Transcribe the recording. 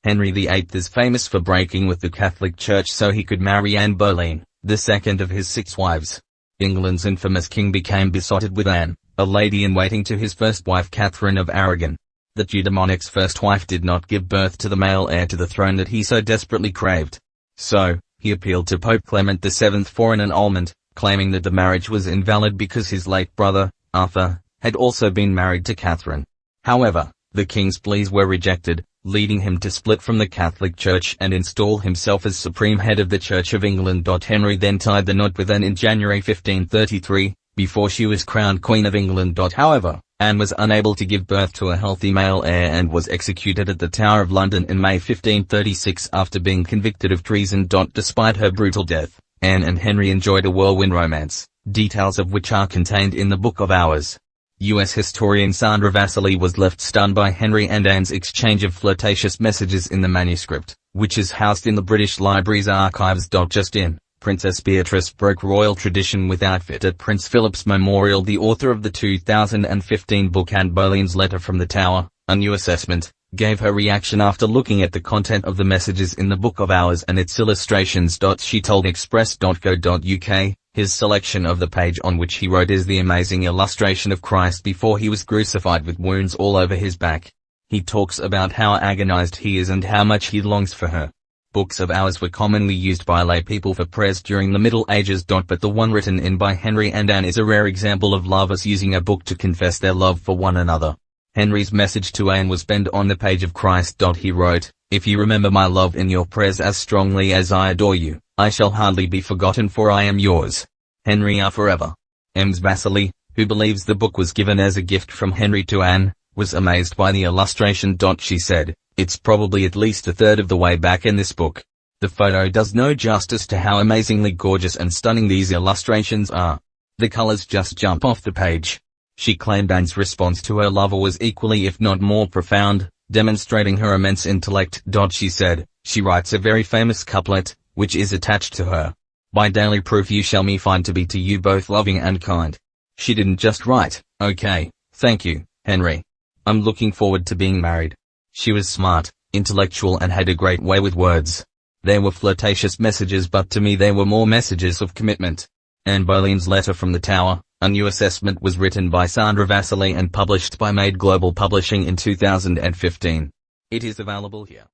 Henry VIII is famous for breaking with the Catholic Church so he could marry Anne Boleyn, the second of his 6 wives. England's infamous king became besotted with Anne, a lady-in-waiting to his first wife Catherine of Aragon. The Tudor monarch's first wife did not give birth to the male heir to the throne that he so desperately craved. So, he appealed to Pope Clement VII for an annulment, claiming that the marriage was invalid because his late brother, Arthur, had also been married to Catherine. However, the king's pleas were rejected, leading him to split from the Catholic Church and install himself as supreme head of the Church of England. Henry then tied the knot with Anne in January 1533, before she was crowned Queen of England. However, Anne was unable to give birth to a healthy male heir and was executed at the Tower of London in May 1536 after being convicted of treason. Despite her brutal death, Anne and Henry enjoyed a whirlwind romance, details of which are contained in the Book of Hours. U.S. historian Sandra Vasili was left stunned by Henry and Anne's exchange of flirtatious messages in the manuscript, which is housed in the British Library's archives. Just in, Princess Beatrice broke royal tradition with outfit at Prince Philip's memorial. The author of the 2015 book Anne Boleyn's Letter from the Tower, A New Assessment, gave her reaction after looking at the content of the messages in the Book of Hours and its illustrations. She told Express.co.uk, his selection of the page on which he wrote is the amazing illustration of Christ before he was crucified with wounds all over his back. He talks about how agonized he is and how much he longs for her. Books of Hours were commonly used by lay people for prayers during the Middle Ages. But the one written in by Henry and Anne is a rare example of lovers using a book to confess their love for one another. Henry's message to Anne was penned on the page of Christ. He wrote, "If you remember my love in your prayers as strongly as I adore you, I shall hardly be forgotten, for I am yours. Henry are forever." Ms. Vasili, who believes the book was given as a gift from Henry to Anne, was amazed by the illustration. She said, "It's probably at least a third of the way back in this book. The photo does no justice to how amazingly gorgeous and stunning these illustrations are. The colors just jump off the page." She claimed Anne's response to her lover was equally if not more profound, demonstrating her immense intellect. She said, "She writes a very famous couplet, which is attached to her. By daily proof you shall me find to be to you both loving and kind." She didn't just write, "Okay, thank you, Henry. I'm looking forward to being married." She was smart, intellectual and had a great way with words. There were flirtatious messages, but to me they were more messages of commitment. Anne Boleyn's Letter from the Tower, A New Assessment was written by Sandra Vasili and published by Made Global Publishing in 2015. It is available here.